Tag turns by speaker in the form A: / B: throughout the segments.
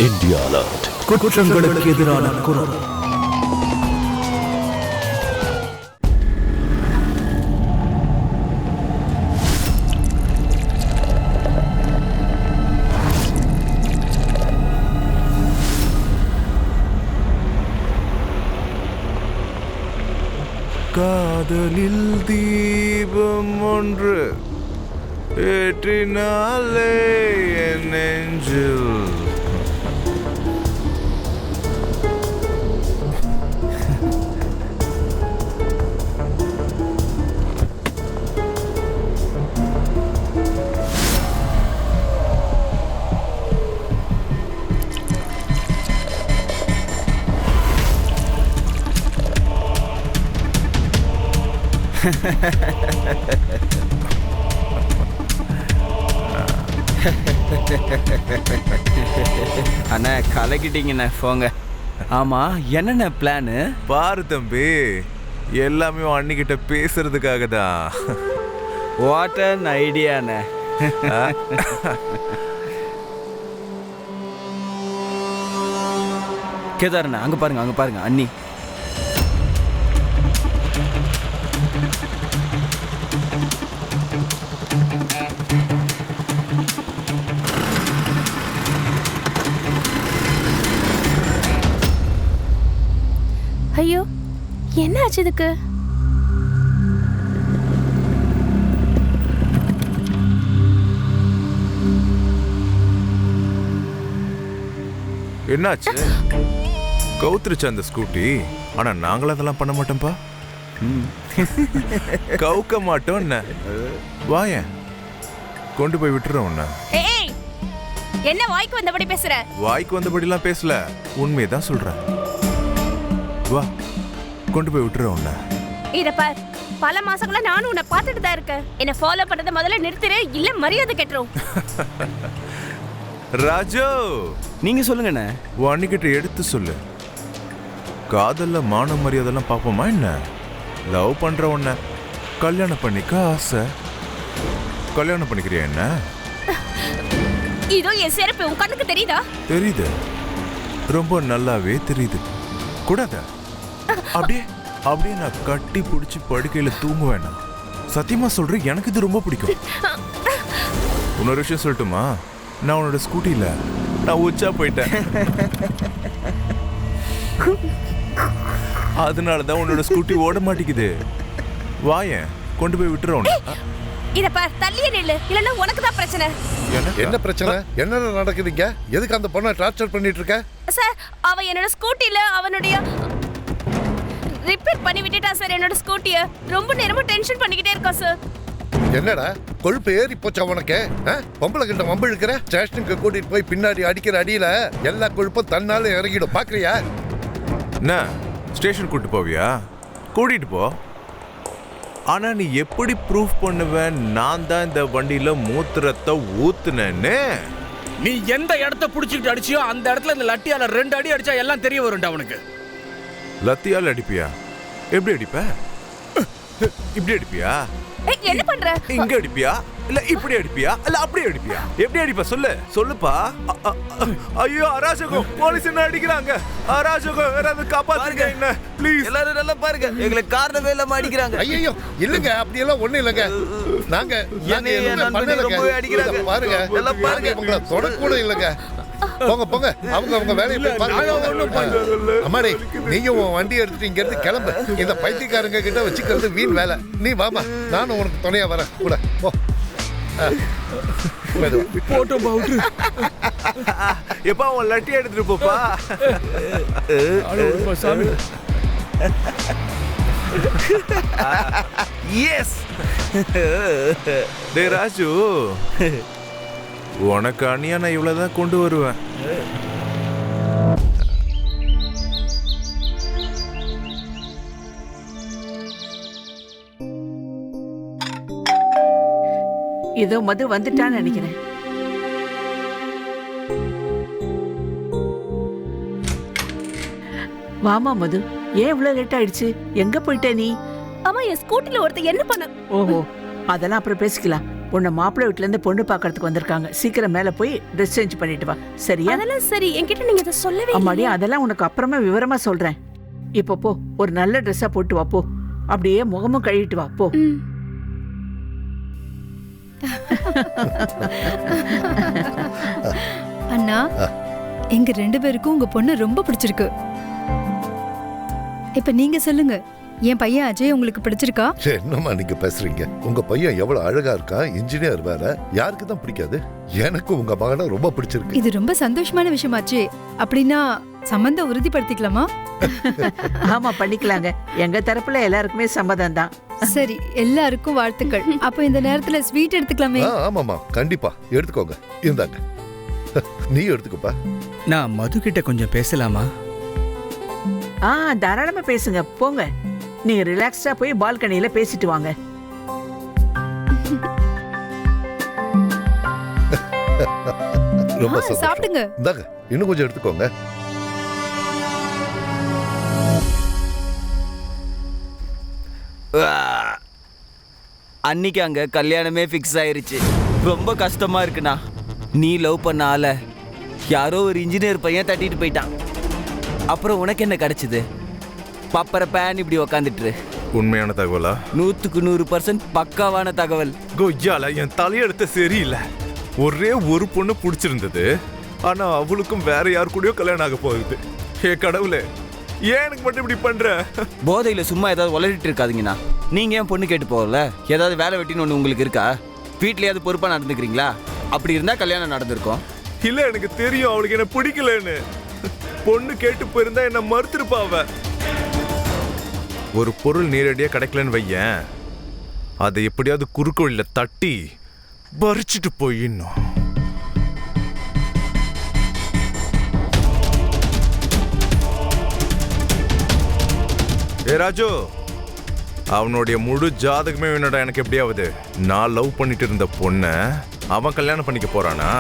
A: India alert. குற்றங்களுக்கு எதிரான குரல்.
B: காதலில் தீபம் ஒன்று ஏற்றினாலே என் நெஞ்சில்
C: அண்ணா கலக்கிட்டீங்கண்ணே போங்க. ஆமா என்னென்ன பிளானு?
B: பாரு தம்பி, எல்லாமே அன்னிக்கிட்ட பேசுறதுக்காக தான்.
C: What an ஐடியாண்ணே. கேதாரண்ணா அங்க பாருங்க அண்ணி.
D: ஐயோ, என்ன ஆச்சு இதுக்கு?
B: என்னாச்சு? கவுத்துருச்சு அந்த ஸ்கூட்டி. ஆனா நாங்களும் அதெல்லாம் பண்ண மாட்டோம்பா. கவுக்க மாட்டோம். என்ன வாயேன், கொண்டு போய் விட்டுறோம். உன்ன
D: ஏய், என்ன வாய்க்கு வந்தபடி பேசுற?
B: வாய்க்கு வந்தபடிலாம் பேசல, உண்மையதான் சொல்றேன். வா, கொண்டு போய் விட்டுறோம். உன்ன
D: இத பார், பல மாசங்களா நானும் உன்னை பார்த்துட்டு தான் இருக்கேன். என்ன ஃபாலோ பண்றத முதல்ல நிறுத்துற, இல்ல மரியாதை கெட்டுரும்.
B: ராஜு,
C: நீங்க சொல்லுங்கண்ணே.
B: அன்னிக்கிட்ட எடுத்து சொல்லு. காதல்ல மான மரியாதைலாம் பாப்போமா என்ன? லவ் பண்ற உன்ன கல்யாணம் பண்ணிக்க ஆசை. கல்யாணம் பண்ணிக்கிறியா என்ன?
D: இதோ என் செருப்பு உன் கண்ணுக்கு தெரியுதா?
B: தெரியுது, ரொம்ப நல்லாவே தெரியுது. கூடாத அப்படியே அப்படியே நான் கட்டி பிடிச்சி படுக்கையில தூங்குவேனா? சத்தியமா சொல்றேன், எனக்கு இது ரொம்ப பிடிக்கும். இன்னொரு விஷயம் சொல்லட்டுமா? நான் உன்னோட ஸ்கூட்டில நான் உச்சா போயிட்டேன். அதனாலதான் உன்னோட ஸ்கூட்டி ஓட மாட்டேங்குது. வாயேன், கொண்டு போய் விட்டுறோம்.
D: இத பார், தள்ளியே நில்லு, இல்லன்னா உனக்கு தான் பிரச்சனை.
E: என்ன பிரச்சனை? என்ன நடக்குதுங்க? எதுக்கு அந்த பொண்ணை டார்ச்சர் பண்ணிட்டு இருக்க?
D: சார், அவ என்னோட ஸ்கூட்டில அவனுடைய ரிப்பேர் பண்ணி விட்டுட்டா சார். என்னோட ஸ்கூட்டிய ரொம்ப நேரமா டென்ஷன் பண்ணிக்கிட்டே இருக்கா சார்.
E: என்னடா கொழுப்பு ஏறி போச்சா உனக்கு? பொம்பளை கிட்ட வம்பு இழுக்கிற? ஸ்டேஷனுக்கு கூட்டிட்டு போய் பின்னாடி அடிக்கிற அடியில எல்லா கொழுப்பும் தன்னால இறங்கிடும். பாக்குறியா?
B: என்ன ஸ்டேஷன் கூட்டிட்டு போவியா? கூட்டிட்டு போ. ஆனா நீ எப்படி ப்ரூஃப் பண்ணுவ நான் தான் இந்த வண்டியில மூத்திரத்தை ஊத்துனேன்னு?
F: நீ எந்த இடத்த புடிச்சிட்டு அடிச்சியோ அந்த இடத்துல இந்த லட்டியால 2 அடி அடிச்சா எல்லாம் தெரிய வரும்டா உனக்கு.
B: லத்தியால அடிப்பியா? எப்படி அடிப்ப? இப்படி அடிப்பியா?
D: என்ன பண்ற?
B: இங்க அடிப்பியா இல்ல இப்படி அடிப்பியா இல்ல அப்படி அடிப்பியா? எப்படி அடிப்ப சொல்லு, சொல்லுப்பா. ஐயோ அராஜகம், போலீஸ் என்ன அடிக்கிறாங்க. அராஜகம், யாராவது காப்பாத்துங்க என்ன ப்ளீஸ்.
C: எல்லாரும் நல்லா பாருங்க, எங்களை காரணமே இல்லாம அடிக்கிறாங்க.
E: ஐயோ இல்லங்க, அப்படி எல்லாம் ஒண்ணு இல்லங்க. நாங்க
C: அடிக்கிறாங்க
E: பாருங்க,
C: எல்லாம் பாருங்க.
E: உங்களை தொடக்கூட இல்லங்க. போங்க போங்க, அவங்க வேலையை போய் பாருங்க. அம்மாடி, நீங்க உன் வண்டி எடுத்துட்டு இங்க இருந்து கிளம்பு. இந்த பைத்தியக்காரங்க கிட்ட வச்சுக்கிறது வீண் வேலை. நீ வாமா, நானும் உனக்கு துணையா வரேன் கூட. போ.
F: போட்டோம் பவுட்ரு.
B: எப்பா உன் லட்டி எடுத்துட்டு போப்பா.
F: சாமி.
B: எஸ். டேய் ராஜு, உனக்கு அணியா நான் இவ்வளவுதான் கொண்டு வருவேன்.
G: ஏதோ மது வந்துட்டான்னு நினைக்கிறேன். வாமா மது, ஏன் இவ்வளவு லேட் ஆயிடுச்சு? எங்க போயிட்ட நீ?
D: அம்மா, என் ஸ்கூட்டில ஒருத்தர் என்ன பண்ண?
G: ஓஹோ, அதெல்லாம் அப்புறம் பேசிக்கலாம். உன்னை மாப்பிள்ளை வீட்டுல இருந்து பொண்ணு பார்க்கறதுக்கு வந்திருக்காங்க. சீக்கிரம் மேல போய் ட்ரெஸ் சேஞ்ச் பண்ணிட்டு வா, சரியா?
D: அதெல்லாம் சரி, என்கிட்ட நீங்க இதை சொல்லவே
G: அம்மாடி,
D: இல்லையே.
G: அதெல்லாம் உனக்கு அப்புறமா விவரமா சொல்றேன். இப்போ போ, ஒரு நல்ல ட்ரெஸ்ஸா போட்டு வா, போ. அப்படியே முகமும் கழுவிட்டு வா, போ.
D: ம்.
H: அண்ணா, எங்க 2 பேருக்கும் உங்க பொண்ணு ரொம்ப பிடிச்சிருக்கு. இப்ப நீங்க சொல்லுங்க, என் பையன் அஜய் உங்களுக்கு பிடிச்சிருக்கா?
E: என்னம்மா நீங்க பேசுறீங்க? உங்க பையன் எவ்வளவு அழகா இருக்கான், இன்ஜினியர் வேற. யாருக்கு தான் பிடிக்காது? எனக்கு உங்க மகனை ரொம்ப பிடிச்சிருக்கு.
H: இது ரொம்ப சந்தோஷமான விஷயமாச்சு. அப்படின்னா சம்பந்தம் உறுதிப்படுத்திக்கலாமா?
G: ஆமா, பண்ணிக்கலாங்க. எங்க தரப்புல எல்லாருக்குமே சம்மதம் தான்.
H: சரி, எல்லாருக்கும் வாழ்த்துக்கள். அப்போ இந்த நேரத்துல ஸ்வீட் எடுத்துக்கலாமே?
E: ஆமாமா, கண்டிப்பா எடுத்துக்கோங்க. இருந்தாங்க, நீ எடுத்துக்கப்பா.
F: நான் மது கிட்ட கொஞ்சம் பேசலாமா?
G: தாராளமா பேசுங்க, போங்க. நீங்க ரிலாக்ஸ்டா போய் பால்கனியில பேசிட்டு வாங்க.
E: ரொம்ப சந்தோஷம்.
H: சாப்பிடுங்க.
E: இந்தாங்க, இன்னும் கொஞ்சம் எடுத்துக்கோங்க.
C: அன்னைக்கு அங்க கல்யாணமே ஃபிக்ஸ் ஆயிருச்சு. ரொம்ப கஷ்டமா இருக்குண்ணா. நீ லவ் பண்ண ஆள யாரோ ஒரு இன்ஜினியர் பையன் தட்டிட்டு போயிட்டான். அப்புறம் உனக்கு என்ன கிடைச்சது? பப்பர பேன் இப்படி உக்காந்துட்டு.
B: உண்மையான தகவலா?
C: 100% பக்காவான தகவல்.
B: கொய்யால என் தலையெடுத்த சரியில்லை. ஒரே ஒரு பொண்ணு பிடிச்சிருந்தது, ஆனா அவளுக்கும் வேற யாரு கூடயோ கல்யாணம் ஆக போகுது. ஏ கடவுளே, ஏன் எனக்கு மட்டும் இப்படி பண்ற?
C: போதையில சும்மா ஏதாவது உளறிட்டு இருக்காதீங்கண்ணா. நீங்க ஏன் பொண்ணு கேட்டு போகல? ஏதாவது வேலை வெட்டின்னு ஒன்று உங்களுக்கு இருக்கா? வீட்லயாவது பொறுப்பா நடந்துக்கிறீங்களா? அப்படி இருந்தா கல்யாணம் நடந்திருக்கும்.
B: இல்ல, எனக்கு தெரியும் அவளுக்கு என்ன பிடிக்கலன்னு. பொண்ணு கேட்டு போயிருந்தா என்ன மறுத்திருப்பா அவ. ஒரு பொருள் நேரடியா கிடைக்கலன்னு வையேன், அதை எப்படியாவது குறுக்கு வழியில தட்டி பறிச்சுட்டு போயிடணும். ஏ ராஜு, அவனுடைய முழு ஜாதகமே வேணுடா எனக்கு. எப்படியாவது நான் லவ் பண்ணிட்டு இருந்த பொண்ண அவன் கல்யாணம் பண்ணிக்க போறானா?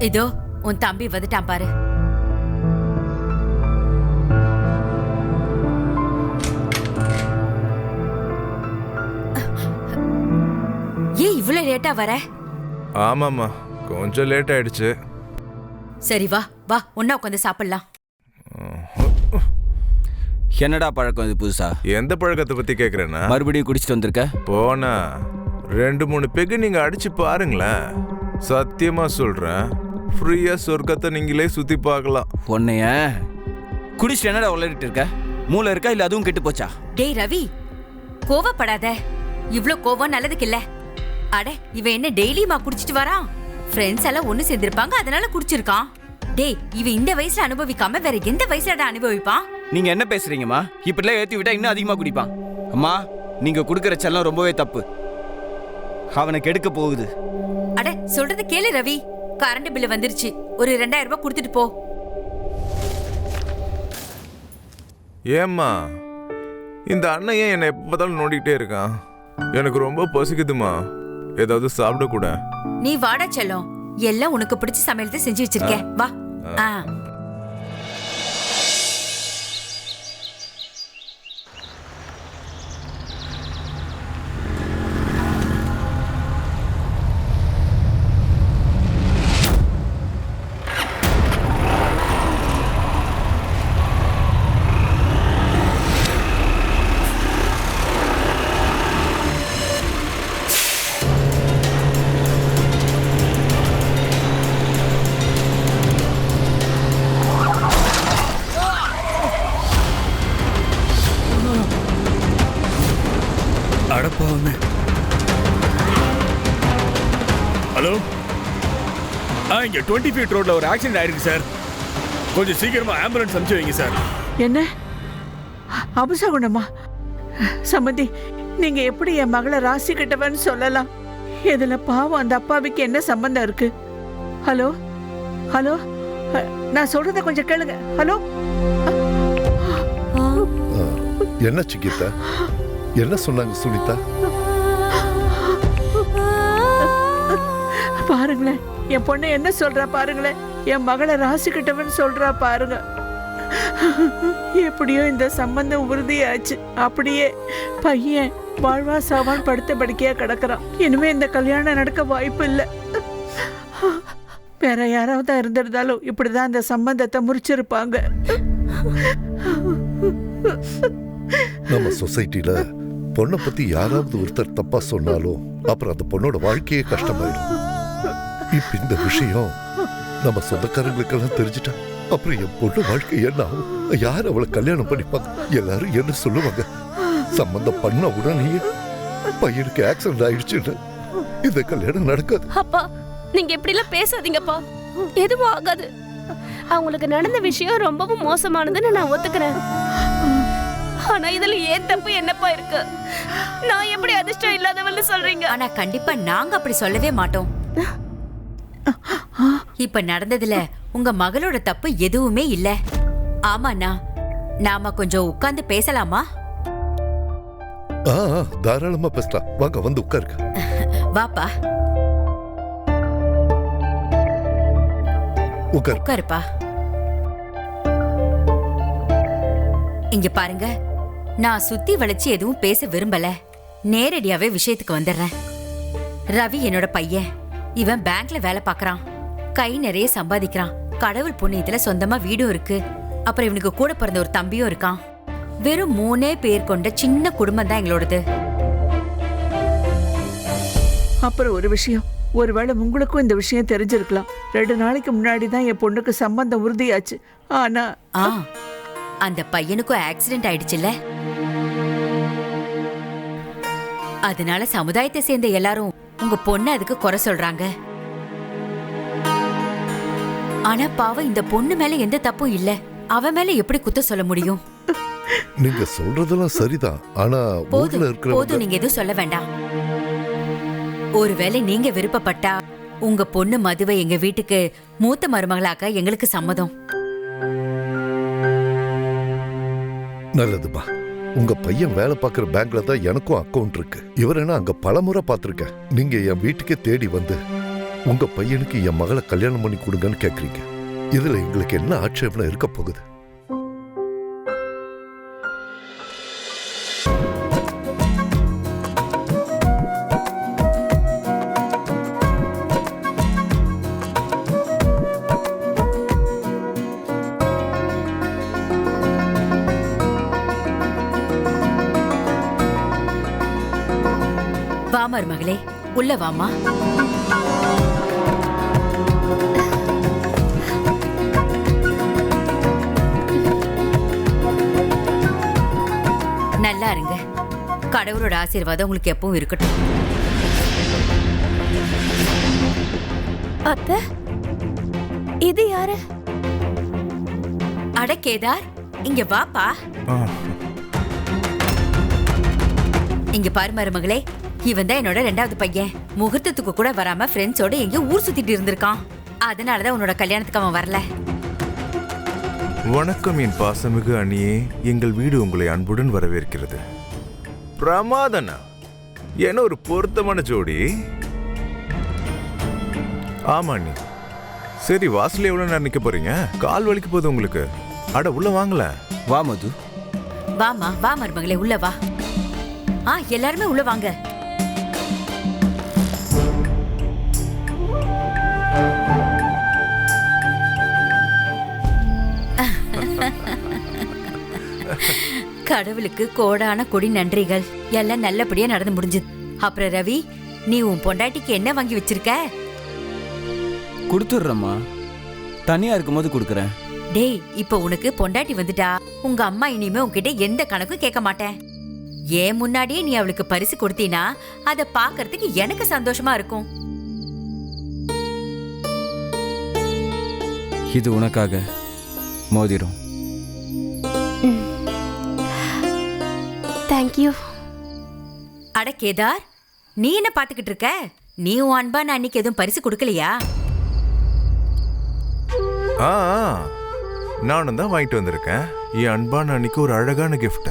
I: இதோ உன் தம்பி வந்துட்டான் பாரு. ஏன் இவ்வளவு லேட்டா வர?
B: ஆமாம்மா, கொஞ்சம் லேட் ஆயிடுச்சு.
I: சரி வா வா, ஒன்னா உட்காந்து சாப்பிடலாம்.
C: என்னடா பழக்கம் இது புதுசா?
B: எந்த பழக்கத்தை பத்தி கேக்குறேன்னா,
C: மறுபடியும் குடிச்சிட்டு வந்திருக்க?
B: போனா 2-3 பெகு நீங்க அடிச்சு பாருங்களேன். சத்தியமா சொல்றேன், ஃப்ரீயா சொர்க்கத்தை நீங்களே சுத்தி பார்க்கலாம்.
C: உன்னைய குடிச்சிட்டு என்னடா உளறிட்டு இருக்க? மூளை இருக்கா இல்ல அதுவும் கெட்டு போச்சா?
I: டேய் ரவி, கோவப்படாத. இவ்ளோ கோவம் நல்லதுக்கு இல்ல. அட, இவன் என்ன டெய்லியுமா குடிச்சிட்டு வரான்? ஃப்ரெண்ட்ஸ் எல்லாம் ஒண்ணு சேர்ந்திருப்பாங்க, அதனால குடிச்சிருக்கான். டேய், இவன் இந்த வயசுல அனுபவிக்காம வேற எந்த வயசுலடா அனுபவிப்பான்?
C: நீங்க என்ன பேசுறீங்கம்மா? இப்படிலாம் ஏத்தி விட்டா இன்னும் அதிகமா குடிப்பான். அம்மா, நீங்க குடுக்கற செல்லம் ரொம்பவே தப்பு. அவனை கெடுக்க போகுது.
I: அட, சொல்றது கேளு ரவி. கரண்ட் பில்லு வந்துருச்சு, ஒரு 2000 ரூபாய் கொடுத்துட்டு போ.
B: ஏம்மா, இந்த அண்ணன் ஏன் என்னை எப்ப பார்த்தாலும் நோண்டிக்கிட்டே இருக்கான்? எனக்கு ரொம்ப பசிக்குதுமா, ஏதாவது சாப்பிட கூட.
I: நீ வாடா செல்லம், எல்லாம் உனக்கு பிடிச்ச சமையல் தான் செஞ்சு வச்சிருக்கேன், வா.
F: ஹலோ, இங்க 20 ஃபீட் ரோட்ல ஒரு ஆக்சிடென்ட் ஆயிருக்கு சார். கொஞ்சம் சீக்கிரமா ஆம்புலன்ஸ் அனுப்பிச்சு வைங்க சார்.
G: என்ன அபசகுணமா? சம்மந்தி, நீங்க எப்படி என் மகளை ராசி கிட்டவன்னு சொல்லலாம்? இதுல பாவம் அந்த அப்பாவிக்கு என்ன சம்பந்தம் இருக்கு? ஹலோ ஹலோ, நான் சொல்றத கொஞ்சம் கேளுங்க. ஹலோ.
E: என்ன சிக்கித்தா? என்ன சொன்னாங்க சுனிதா?
G: பாருங்களேன், என் பொண்ணு என்ன சொல்றா பாருங்களேன். என் மகளை ராசி கிட்டவன் சொல்றா பாருங்க. எப்படியோ இந்த சம்பந்தம் உறுதியாச்சு. அப்படியே பையன் வாழ்வா சாவான் படுத்த படுக்கையா கிடக்குறான். இனிமே இந்த கல்யாணம் நடக்க வாய்ப்பு இல்லை. வேற யாராவது இருந்திருந்தாலும் இப்படிதான் இந்த சம்பந்தத்தை முறிச்சிருப்பாங்க.
E: நம்ம சொசைட்டில பொண்ணை பத்தி யாராவது ஒருத்தர் தப்பா சொன்னாலும் அப்புறம் அந்த பொண்ணோட வாழ்க்கையே கஷ்டமாயிடும். இப்ப இந்த விஷயம் நம்ம சொந்தக்காரங்களுக்கெல்லாம் தெரிஞ்சுட்டா அப்புறம் என் பொண்ணு வாழ்க்கை என்ன ஆகும்? யார் அவளை கல்யாணம் பண்ணிப்பாங்க? எல்லாரும் என்ன சொல்லுவாங்க? சம்பந்தம் பண்ண உடனேயே பையனுக்கு ஆக்சிடென்ட் ஆயிடுச்சுன்னு இந்த கல்யாணம் நடக்காது.
D: அப்பா நீங்க இப்படி எல்லாம் பேசாதீங்கப்பா. எதுவும் ஆகாது. அவங்களுக்கு நடந்த விஷயம் ரொம்பவும் மோசமானதுன்னு நான் ஒத்துக்கிறேன். ஆனா இதுல ஏன் தப்பு என்னப்பா இருக்கு? நான் எப்படி அதிர்ஷ்டம் இல்லாதவன்னு சொல்றீங்க?
I: ஆனா கண்டிப்பா நாங்க அப்படி சொல்லவே மாட்டோம். இப்ப நடந்ததுல உங்க மகளோட தப்பு எதுவுமே இல்ல. ஆமாண்ணா, நாம கொஞ்சம் உட்கார்ந்து பேசலாமா?
E: தாராளமா பேசலாம். வாங்க வந்து உட்காருங்க.
I: வாப்பா உட்காருப்பா. இங்க பாருங்க, நான் சுத்தி வளைச்சு எதுவும் பேச விரும்பல. நேரடியாவே விஷயத்துக்கு வந்துடுறேன். ரவி என்னோட பையன். இவன் பேங்க்ல வேலை பார்க்கறான். கை நிறைய சம்பாதிக்கிறான். கடவுள் புண்ணியத்துல சொந்தமா வீடும் இருக்கு. அப்புறம் இவனுக்கு கூட பிறந்த ஒரு தம்பியும் இருக்கான். வெறும் 3 பேர் கொண்ட சின்ன குடும்பம் தான் எங்களோடது.
G: அப்புறம் ஒரு விஷயம், ஒருவேளை உங்களுக்கும் இந்த விஷயம் தெரிஞ்சிருக்கலாம். 2 நாளைக்கு முன்னாடி தான் என் பொண்ணுக்கு சம்பந்தம் உறுதியாச்சு. ஆனா
I: அந்த பையனுக்கும் ஆக்சிடென்ட் ஆயிடுச்சுல்ல. அதனால சமுதாயத்தை சேர்ந்த எல்லாரும் உங்க பொண்ணு அதுக்கு குறை சொல்றாங்க. ஆனா பாவம் இந்த பொண்ணு மேல எந்த தப்பும் இல்ல. அவ மேல எப்படி குத்த சொல்ல முடியும்?
E: நீங்க சொல்றதெல்லாம் சரிதான். ஆனா
I: போதும், நீங்க எதுவும் சொல்ல வேண்டாம். ஒருவேளை நீங்க விருப்பப்பட்டா உங்க பொண்ணு மதுவை எங்க வீட்டுக்கு மூத்த மருமகளாக்க எங்களுக்கு சம்மதம்.
E: நல்லதுமா. உங்க பையன் வேலை பார்க்குற பேங்க்ல தான் எனக்கும் அக்கௌண்ட் இருக்கு. இவரெல்லாம் அங்க பலமுறை பார்த்திருக்கேன். நீங்க என் வீட்டுக்கே தேடி வந்து உங்க பையனுக்கு என் மகளை கல்யாணம் பண்ணி கொடுங்கன்னு கேக்குறீங்க. இதுல எங்களுக்கு என்ன ஆட்சேபனை இருக்க போகுது?
I: வா மருமகளே, உள்ள வாமா. நல்லா இருங்க. கடவுளோட ஆசீர்வாதம் உங்களுக்கு எப்பவும் இருக்கட்டும்.
D: அத்தை, இது யாரு?
I: அட கேதார், இங்க வாப்பா. இங்க பாரு மருமகளே, இவன் தான் என்னோட 2வது பையன். முகூர்த்தத்துக்கு கூட வராம ஃப்ரெண்ட்ஸோட எங்க ஊர் சுத்திட்டு இருந்திருக்கான். அதனாலதான் உன்னோட கல்யாணத்துக்கு அவன் வரல.
B: வணக்கம் என் பாசமிகு அணியே. எங்கள் வீடு உங்களை அன்புடன் வரவேற்கிறது. பிரமாதனா, என்ன ஒரு பொருத்தமான ஜோடி. ஆமா அண்ணி. சரி, வாசல்ல எவ்வளவு நேரம் நிக்க போறீங்க? கால் வலிக்க போகுது உங்களுக்கு. அட உள்ள வாங்கல.
C: வா மது.
I: வாமா, வா மருமகளே, உள்ள வா. எல்லாருமே உள்ள வாங்க. கடவுளுக்கு கோடான கொடி நன்றிகள். எல்லாம் நல்லபடியா நடந்து முடிஞ்சது. அப்புறம் ரவி, நீ உன் பொண்டாட்டிக்கு என்ன வாங்கி வச்சிருக்க?
C: கொடுத்துடுறேம்மா. தனியா இருக்கும்போது கொடுக்குறேன்.
I: டேய், இப்ப உனக்கு பொண்டாட்டி வந்துட்டா உங்க அம்மா இனிமே உன்கிட்ட எந்த கணக்கும் கேட்க மாட்டேன். ஏன் முன்னாடியே நீ அவளுக்கு பரிசு கொடுத்தீனா அத பாக்குறதுக்கு எனக்கு சந்தோஷமா இருக்கும்.
C: இது உனக்காக மோதிரம்.
D: தேங்க்யூ.
I: அட கேதார், நீ என்ன பாத்துக்கிட்டு இருக்க? நீ உன் அன்பான அன்னைக்கு எதுவும் பரிசு கொடுக்கலையா?
B: நானும் தான் வாங்கிட்டு வந்திருக்கேன். என் அன்பான அன்னைக்கு ஒரு அழகான கிஃப்ட்.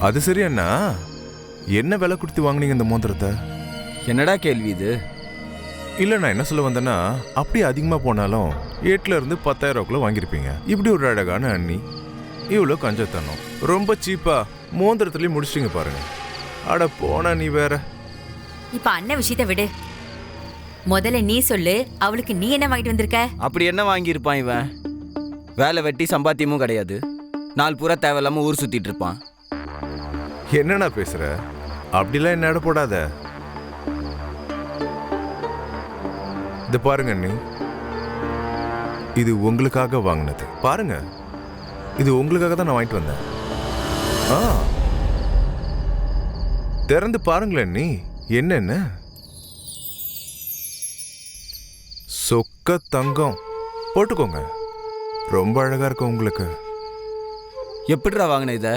B: அது சரி அண்ணா, என்ன விலை கொடுத்து வாங்குனீங்க இந்த மோதிரத்தை?
C: என்னடா கேள்வி இது?
B: இல்லை நான் என்ன சொல்ல வந்தேன்னா அப்படியே அதிகமாக போனாலும் 8,000 இருந்து 10,000 வாங்கியிருப்பீங்க. இப்படி ஒரு அழகான அண்ணி, இவ்வளோ கஞ்சத்தனம், ரொம்ப சீப்பாக மோந்திரத்துலேயும் முடிச்சிட்டிங்க பாருங்க. அட போனா நீ வேற.
I: இப்ப அண்ணன் விஷயத்தை விடு. முதல்ல நீ சொல்லு, அவளுக்கு நீ என்ன வாங்கிட்டு வந்திருக்க?
C: அப்படி என்ன வாங்கியிருப்பான் இவன்? வேலை வெட்டி சம்பாத்தியமும் கிடையாது, நாள் பூரா தேவையில்லாம ஊர் சுத்திட்டு இருப்பான்.
B: என்னண்ணா பேசுற? அப்படிலாம் என்ன போடாத. இது பாருங்க அண்ணி, இது உங்களுக்காக வாங்கினது. பாருங்க, இது உங்களுக்காக தான் நான் வாங்கிட்டு வந்தேன். திறந்து பாருங்களேன் நீ, என்னென்ன சொக்க தங்கம். போட்டுக்கோங்க, ரொம்ப அழகா இருக்கும் உங்களுக்கு.
C: எப்படிடா வாங்கின இத?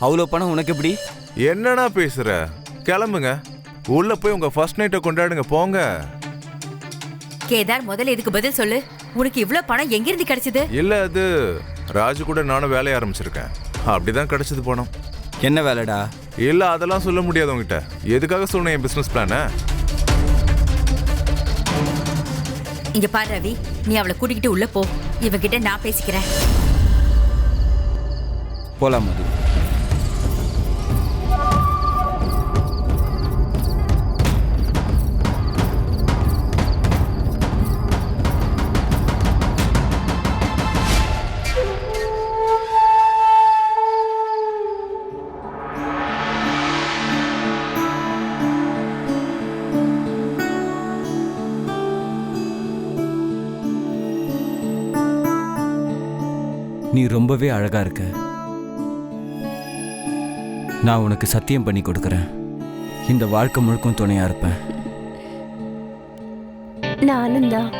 C: அவ்வளோ பணம் உனக்கு எப்படி?
B: என்னடா பேசுற? கிளம்புங்க, உள்ள போய் உங்க ஃபர்ஸ்ட் நைட்டை கொண்டாடுங்க, போங்க.
I: கேதார், முதல்ல இதுக்கு பதில் சொல்லு. உனக்கு இவ்வளவு பணம் எங்கிருந்து கிடைச்சது?
B: இல்ல, அது ராஜு கூட நானும் வேலைய ஆரம்பிச்சிருக்கேன், அப்படிதான் கிடைச்சது பணம்.
C: என்ன வேலைடா?
B: இல்ல, அதெல்லாம் சொல்ல முடியாது உங்ககிட்ட. எதுக்காக சொன்ன என் பிசினஸ் பிளான?
I: இங்க பாரு ரவி, நீ அவளை கூட்டிக்கிட்டு உள்ள போ. இவகிட்ட நான் பேசிக்கிறேன்.
C: போலாம் மது. நீ ரொம்பவே அழகா இருக்க. நான் உனக்கு சத்தியம் பண்ணி கொடுக்கறேன், இந்த வாழ்க்கை முழுக்கும் துணையா இருப்பேன்.
D: நானும் தான்.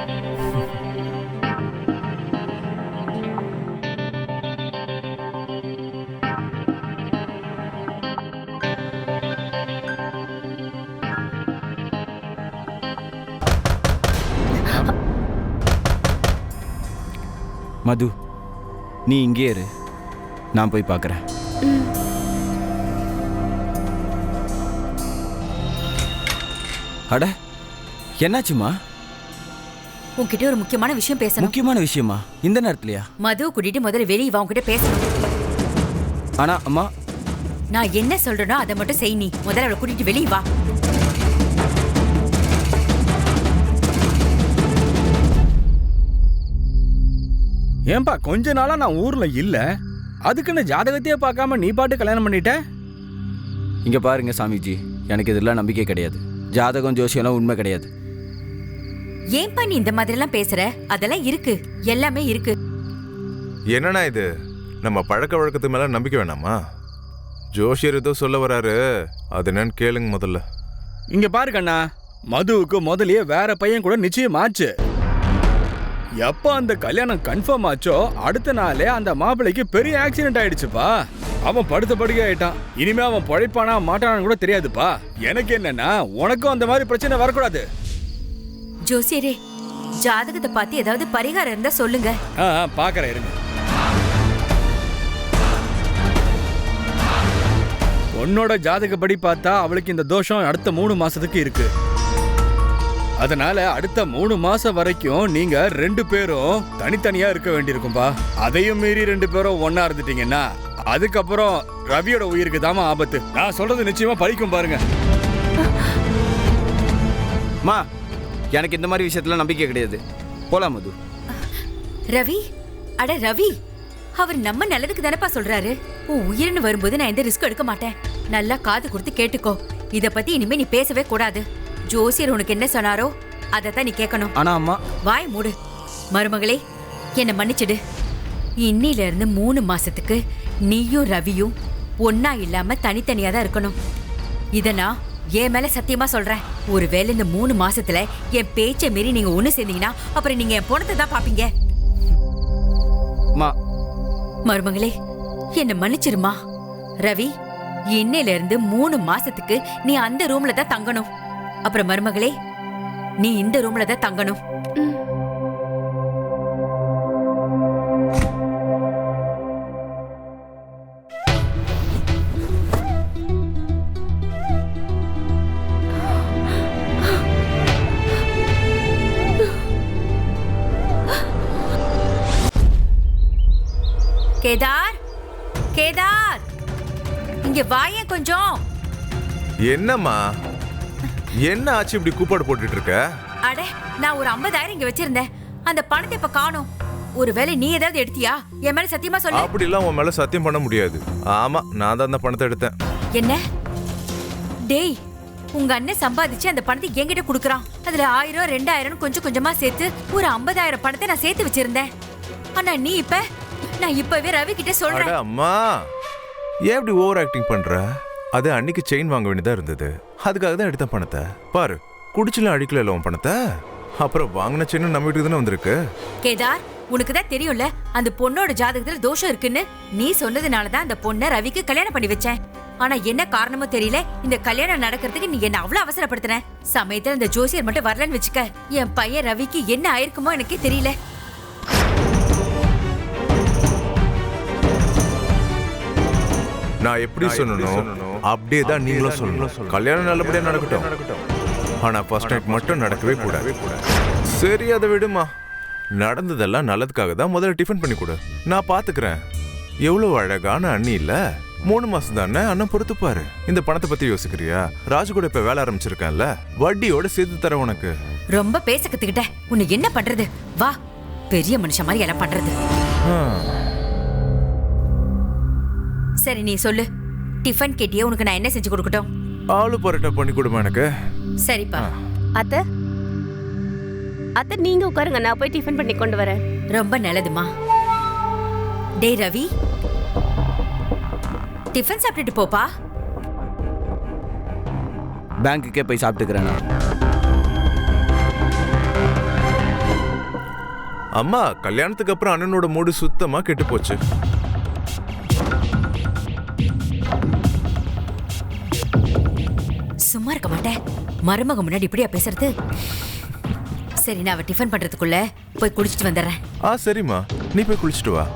C: மது, நீ இங்கே இரு, நான் போய் பார்க்குறேன். அட, என்னாச்சுமா?
I: உன்கிட்ட ஒரு முக்கியமான விஷயம் பேசணும்.
C: முக்கியமான விஷயமா? இந்த நேரத்துலயா?
I: மது கூட்டிட்டு முதல்ல வெளியே வா, உன்கிட்ட பேசணும்.
C: ஆனா அம்மா,
I: நான் என்ன சொல்றேனோ அதை மட்டும் செய். நீ முதல்ல அவளை கூட்டிட்டு வெளியே வா.
F: ஏன்பா கொஞ்ச நாளா நான் ஊர்ல இல்ல, அதுக்குன்னு ஜாதகத்தையே பார்க்காம நீ பாட்டு கல்யாணம் பண்ணிட்ட?
C: இங்க பாருங்க சாமிஜி, எனக்கு இதெல்லாம் நம்பிக்கை கிடையாது. ஜாதகம் ஜோசியெல்லாம் உண்மை கிடையாது.
I: ஏன்பா நீ இந்த மாதிரி எல்லாம் பேசுற? அதெல்லாம் இருக்கு, எல்லாமே இருக்கு.
B: என்னண்ணா இது? நம்ம பழக்க வழக்கத்து மேல நம்பிக்கை வேணாமா? ஜோஷியர் ஏதோ சொல்ல வராரு, அது என்னன்னு கேளுங்க முதல்ல.
F: இங்க பாரு கண்ணா, மதுவுக்கு முதல்லயே வேற பையன் கூட நிச்சயமாச்சு. எப்ப அந்த கல்யாணம் கன்ஃபார்ம் ஆச்சோ அடுத்த நாளே அந்த மாப்பிள்ளைக்கு பெரிய ஆக்சிடென்ட் ஆயிடுச்சுப்பா. அவன் படுத்த படுக்கை ஆயிட்டான். இனிமே அவன் பழைப்பானா மாட்டானான்னு கூட தெரியாதுப்பா. எனக்கு என்னன்னா, உனக்கும் அந்த மாதிரி பிரச்சனை வரக்கூடாது.
I: ஜோசியரே, ஜாதகத்தை பார்த்து ஏதாவது பரிகாரம் இருந்தா சொல்லுங்க.
F: பாக்குறேன், இருங்க. உன்னோட ஜாதகப்படி பார்த்தா அவளுக்கு இந்த தோஷம் அடுத்த 3 மாசத்துக்கு இருக்கு. அதனால அடுத்த 3 மாசம் வரைக்கும் நீங்க 2 பேரும் தனித்தனியா இருக்க வேண்டியிருக்கும்பா. அதையும் மீறி 2 பேரும் ஒன்னா இருந்துட்டீங்கன்னா அதுக்கப்புறம் ரவியோட உயிருக்கு தாமா ஆபத்து. நான் சொல்றது நிச்சயமா பழிக்கும் பாருங்க.
C: மா, எனக்கு இந்த மாதிரி விஷயத்துல நம்பிக்கை கிடையாது. போலாம் மது.
I: ரவி, அட ரவி, அவர் நம்ம நல்லதுக்கு தானப்பா சொல்றாரு. உன் உயிர்னு வரும்போது நான் எந்த ரிஸ்க் எடுக்க மாட்டேன். நல்லா காது கொடுத்து கேட்டுக்கோ. இத பத்தி இனிமே நீ பேசவே கூடாது. ஜோசியர் உனக்கு என்ன சொன்னாரோ அதைத்தான் நீ கேட்கணும்.
C: ஆனா அம்மா,
I: வாய் மூடு. மருமகளே, என்ன மன்னிச்சிடு. இன்னில இருந்து 3 மாசத்துக்கு நீயும் ரவியும் ஒன்னா இல்லாம தனித்தனியா தான் இருக்கணும். இத நான் என் மேல சத்தியமா சொல்றேன். ஒருவேளை இந்த 3 மாசத்துல என் பேச்சை மீறி நீங்க ஒண்ணு சேர்ந்தீங்கன்னா அப்புறம் நீங்க என் பொணத்தை தான் பாப்பீங்க. மருமகளே, என்ன மன்னிச்சிருமா. ரவி, இன்னையில இருந்து 3 மாசத்துக்கு நீ அந்த ரூம்ல தான் தங்கணும். அப்புறம் மருமகளே, நீ இந்த ரூம்ல தான் தங்கணும். கேதார், கேதார், இங்க வாயே கொஞ்சம்.
B: என்னம்மா என்ன ஆச்சு இப்படி கூப்பாடு போட்டுட்டு இருக்க?
I: அட, நான் ஒரு 50,000 இங்க வச்சிருந்தேன். அந்த பணத்தை இப்ப காணோம். ஒருவேளை நீ ஏதாவது எடுத்தியா? என் மேல சத்தியமா சொல்லு.
B: அப்படி எல்லாம் உன் மேல சத்தியம் பண்ண முடியாது. ஆமா, நான் தான் அந்த பணத்தை எடுத்தேன்.
I: என்ன? டேய், உங்க அண்ணன் சம்பாதிச்சு அந்த பணத்தை என்கிட்ட குடுக்கறான். அதுல 1000 2000 கொஞ்சம் கொஞ்சமா சேர்த்து ஒரு 50,000 பணத்தை நான் சேர்த்து வச்சிருந்தேன். ஆனா நீ நான் இப்பவே ரவி கிட்ட சொல்றேன்.
B: அட அம்மா, ஏன் இப்படி ஓவர் ஆக்டிங் பண்ற? அது அன்னைக்கு செயின் வாங்க வேண்டியதா இருந்தது, அதுக்காக தான் எடுத்த பணத்தை. பாரு, குடிச்சுலாம் அடிக்கல உன் பணத்தை. அப்புறம் வாங்கின செயின் நம்ம வீட்டுக்கு தானே வந்திருக்கு.
I: கேதார், உனக்கு தான் தெரியும்ல அந்த பொண்ணோட ஜாதகத்துல தோஷம் இருக்குன்னு. நீ சொன்னதுனால தான் அந்த பொண்ணை ரவிக்கு கல்யாணம் பண்ணி வச்சேன். ஆனா என்ன காரணமோ தெரியல, இந்த கல்யாணம் நடக்கிறதுக்கு நீ என்ன அவ்வளவு அவசரப்படுத்தின. சமயத்துல இந்த ஜோசியர் மட்டும் வரலன்னு வச்சுக்க, என் பையன் ரவிக்கு என்ன ஆயிருக்குமோ எனக்கே தெரியல.
B: நான் எப்படி சொல்லணும் அப்படியே தான் நீங்களும் சொல்லணும். கல்யாணம் நல்லபடியா நடக்கட்டும், ஆனா ஃபர்ஸ்ட் நைட் மட்டும் நடக்கவே கூடாது. சரி, அதை விடுமா. நடந்ததெல்லாம் நல்லதுக்காக தான். முதல்ல டிஃபன் பண்ணி கொடு, நான் பாத்துக்கிறேன். எவ்வளவு அழகான அண்ணி இல்ல? 3 மாசம் தானே, அண்ணன் பொறுத்துப்பாரு. இந்த பணத்தை பத்தி யோசிக்கிறியா? ராஜு கூட இப்ப வேலை ஆரம்பிச்சிருக்கேன்ல, வட்டியோட சேர்த்து தர உனக்கு.
I: ரொம்ப பேச கத்துக்கிட்ட. உன்னை என்ன பண்றது? வா, பெரிய மனுஷன் மாதிரி எல்லாம் பண்றது. சரி, நீ சொல்லு. டிஃபன் கேட்டியே, உனக்கு நான் என்ன செஞ்சு கொடுக்கட்டும்?
B: ஆளு பரோட்டா பண்ணி கொடுமா எனக்கு.
I: சரிப்பா.
D: அத்தை, அத்தை நீங்க உட்காருங்க, நான் போய் டிஃபன் பண்ணி கொண்டு வரேன்.
I: ரொம்ப நல்லதுமா. டேய் ரவி, டிஃபன் சாப்பிட்டுட்டு போப்பா.
C: பேங்க்குக்கே போய் சாப்பிட்டுக்கிறேன்.
B: அம்மா, கல்யாணத்துக்கு அப்புறம் அண்ணனோட மூடு சுத்தமா கெட்டு போச்சு.
I: சும்மா இருக்க மாட்டேன். மருமக முன்னாடி இப்படியா பேசுறது? சரி, நான் அவ டிஃபன் பண்றதுக்குள்ள போய் குளிச்சுட்டு வந்துடுறேன்.
B: சரிம்மா, நீ போய் குளிச்சுட்டு வா.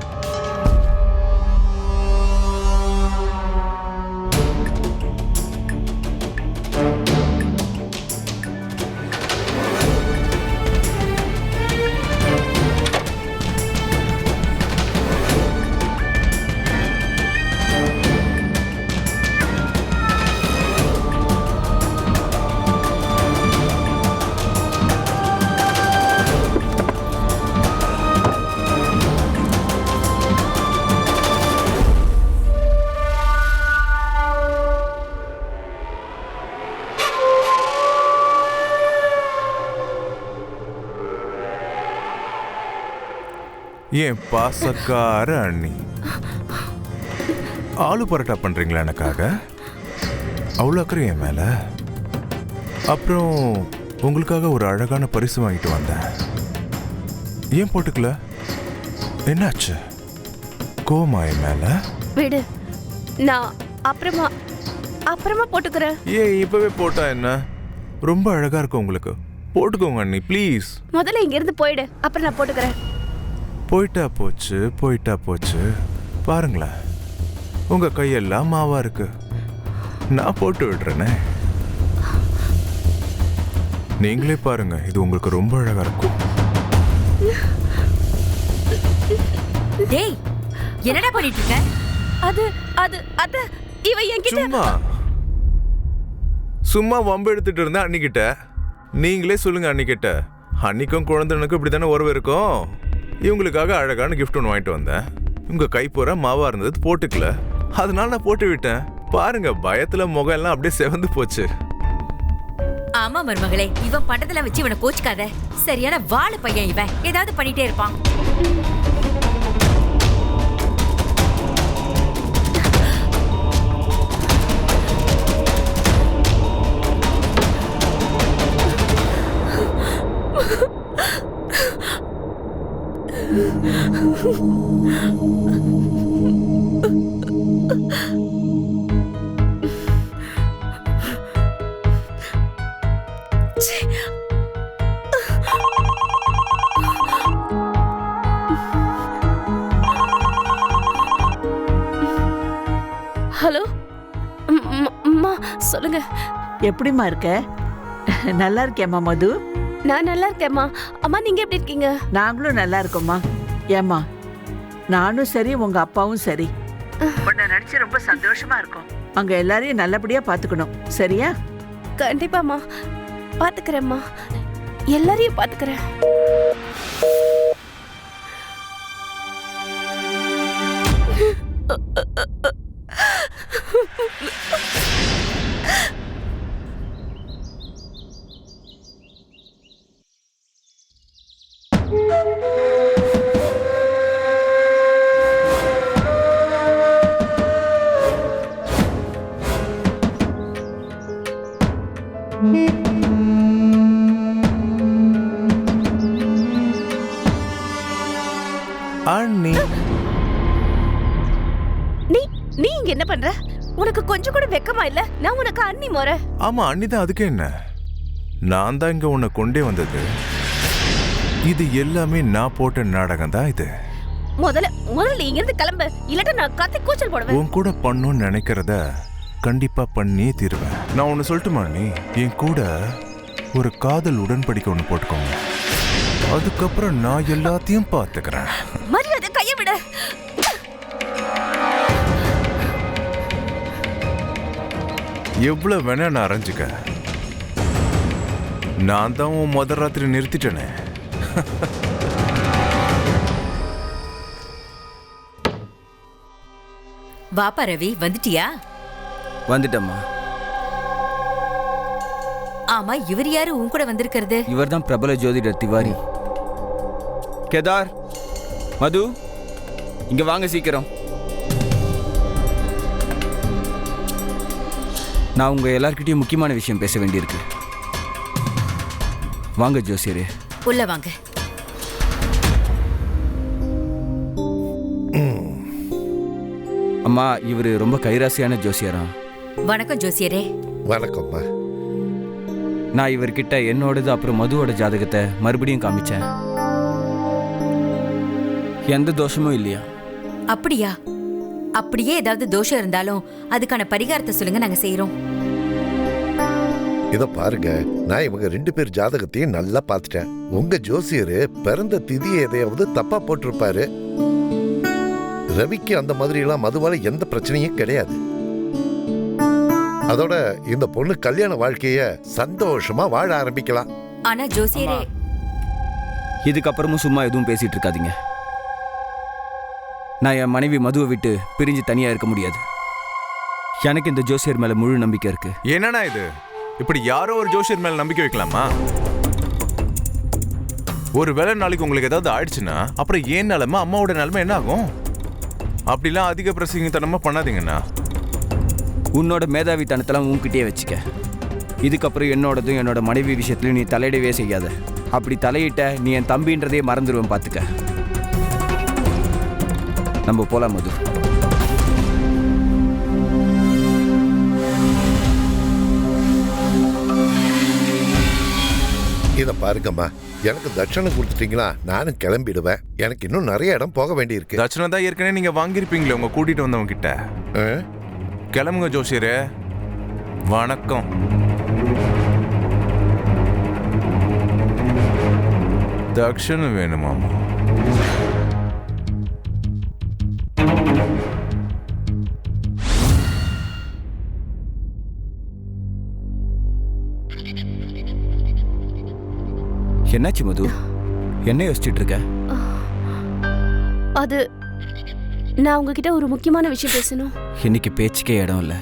B: ஏன் பாசக்கார அண்ணி, ஆளு பரோட்டா பண்றீங்களா எனக்காக? அவ்வளோ அக்கறை என் மேல. அப்புறம் உங்களுக்காக ஒரு அழகான பரிசு வாங்கிட்டு வந்தேன். ஏன் போட்டுக்கல? என்னாச்சு? கோமா என் மேல?
D: விடு, நான் அப்புறமா போட்டுக்கிறேன்.
B: ஏன் இப்பவே போட்டா என்ன? ரொம்ப அழகா இருக்கும் உங்களுக்கு. போட்டுக்கோங்க அண்ணி, ப்ளீஸ்.
D: முதல்ல இங்க இருந்து போயிடு, அப்புறம் நான் போட்டுக்கிறேன்.
B: போயிட்டா போச்சு. பாருங்களேன், உங்க கையெல்லாம் மாவா இருக்கு. நான் போட்டு விடுறேனே. நீங்களே பாருங்க, இது உங்களுக்கு ரொம்ப அழகா இருக்கும்.
I: டேய், என்னடா பண்ணிட்டு இருக்க?
D: அது இவ என்கிட்ட
B: சும்மா வம்பு எடுத்துட்டு இருந்தா அன்னிக்கிட்ட. நீங்களே சொல்லுங்க அன்னிக்கிட்ட. அன்னிக்கும் குழந்தைனுக்கும் இப்படித்தானே உறவு இருக்கும். இவங்களுக்காக அழகான கிஃப்ட் ஒன்று வாங்கிட்டு வந்தேன். உங்க கை பூரா மாவா இருந்தது, போட்டுக்கல. அதனால நான் போட்டு விட்டேன். பாருங்க, பயத்துல முகம் எல்லாம் அப்படியே செவந்து போச்சு.
I: ஆமா மருமகளே, இவன் பண்டத்துல வச்சு இவனை கோச்சுக்காத. சரியான வாழ பையன் இவன், ஏதாவது பண்ணிட்டே இருப்பான்.
D: ஹலோ அம்மா, சொல்லுங்க.
G: எப்படிம்மா இருக்க? நல்லா இருக்கேம்மா மது.
D: நான் நல்லா இருக்கேம்மா. அம்மா, நீங்க எப்படி இருக்கீங்க?
G: நாங்களும் நல்லா இருக்கோம்மா. ஏம்மா, நானும் சரி உங்க அப்பாவும் சரி உன்னை நினைச்சு ரொம்ப சந்தோஷமா இருக்கும். அங்க எல்லாரையும் நல்லபடியா பாத்துக்கணும். சரியா?
D: கண்டிப்பாம்மா, பாத்துக்கிறேம்மா, எல்லாரையும் பாத்துக்கிறேன்.
B: அண்ணி,
D: நீ இங்க என்ன பண்ற? உனக்கு கொஞ்சம் கூட வெக்கமா இல்ல? நான் உனக்கு அண்ணி முறை.
B: ஆமா அண்ணிதான். அதுக்கு என்ன? நான் தான் இங்க உன்னை கொண்டே வந்தது. இது எல்லாமே நான் போட்ட நாடகம் தான். இது
D: முதல்ல இங்க இருந்து கிளம்பு, இல்லாட்ட நான் கத்தி கூச்சல் போடுவேன்.
B: உன் கூட பண்ணணும்னு நினைக்கிறத கண்டிப்பா பண்ணியே தீருவேன். நான் ஒன்னு சொல்லட்டுமா? நீ என் கூட ஒரு காதல் உடன்படிக்கை ஒண்ணு போட்டுக்கோங்க. அதுக்கப்புறம் நான் எல்லாத்தையும் பார்த்துக்கிறேன்.
D: மரியாதை கைய விட.
B: எவ்வளவு வேணா நான் அரைஞ்சுக்க. நான் தான் உன் முதல் ராத்திரி நிறுத்திட்டேனே.
I: வாப்பா ரவி, வந்துட்டியா?
C: வந்துட்டம்மா.
I: ஆமா, இவர் யாரு உன் கூட வந்திருக்கிறது?
C: இவர் தான் பிரபல ஜோதிடர் திவாரி. கேதார், மது, இங்க வாங்க சீக்கிரம். நான் உங்க எல்லார்கிட்டயும் முக்கியமான விஷயம் பேச வேண்டியிருக்கு. வாங்க ஜோசியரே.
I: உள்ள வாங்க.
C: அம்மா, இவரு ரொம்ப கைராசியான ஜோசியரா.
I: வணக்கம் ஜோசியரே.
E: வணக்கம்மா.
C: நான் இவர்கிட்ட என்னோடது அப்புறம் மதுவோட ஜாதகத்தை மறுபடியும் காமிச்சேன். எந்த தோஷமும் இல்லையா?
I: அப்படியா? அப்படியே ஏதாவது தோஷம் இருந்தாலும் அதுக்கான பரிகாரத்தை சொல்லுங்க, நாங்க செய்யறோம்.
E: இத பாருங்க, நான் இவங்க 2 பேர் ஜாதகத்தையும் நல்லா பார்த்துட்டேன். உங்க ஜோசியரு பிறந்த திதியை எதையாவது தப்பா போட்டிருப்பாரு. ரவிக்கு அந்த மாதிரி எல்லாம் மதுவால எந்த பிரச்சனையும் கிடையாது. அதோட இந்த பொண்ணு கல்யாண வாழ்க்கைய சந்தோஷமா வாழ ஆரம்பிக்கலாம்.
I: ஆனா ஜோசியரே,
C: இதுக்கப்புறமும் சும்மா எதுவும் பேசிட்டு இருக்காதீங்க. நான் என் மனைவி மதுவை விட்டு பிரிஞ்சு தனியா இருக்க முடியாது. எனக்கு இந்த ஜோசியர் மேல முழு நம்பிக்கை இருக்கு.
B: என்னன்னா இது? இப்படி யாரோ ஒரு ஜோசியர் மேல நம்பிக்கை வைக்கலாமா? ஒரு வேளை நாளைக்கு உங்களுக்கு ஏதாவது ஆயிடுச்சுன்னா அப்புறம் ஏன் நிலைமை, அம்மாவோட நிலைமை என்ன ஆகும்? அப்படிலாம் அதிக பிரசங்கத்தனமா பண்ணாதீங்கண்ணா.
C: உன்னோட மேதாவித்தனத்தெல்லாம் உன்கிட்டயே வச்சுக்க. இதுக்கப்புறம் என்னோடதும் என்னோட மனைவி விஷயத்துலையும் நீ தலையிடவே செய்யாத. அப்படி தலையிட்ட நீ என் தம்பின்றதே மறந்துடுவேன், பார்த்துக்க. நம்ம போலாம் மது.
E: இத பாருங்கம்மா, எனக்கு தட்சணை கொடுத்துட்டீங்களா நானும் கிளம்பிடுவேன். எனக்கு இன்னும் நிறைய இடம் போக வேண்டி இருக்கு.
B: தட்சணை தான் ஏற்கனவே நீங்க வாங்கியிருப்பீங்களே உங்க கூட்டிட்டு வந்தவங்க கிட்ட. கிளம்புங்க ஜோசியரே. வணக்கம். தட்சணை வேணுமாமா?
C: என்னாச்சு மது? என்ன யோசிச்சுட்டு இருக்க?
D: அது நான் உங்ககிட்ட ஒரு முக்கியமான விஷயம் பேசணும்.
C: இன்னைக்கு பேச்சுக்கே இடம் இல்லை.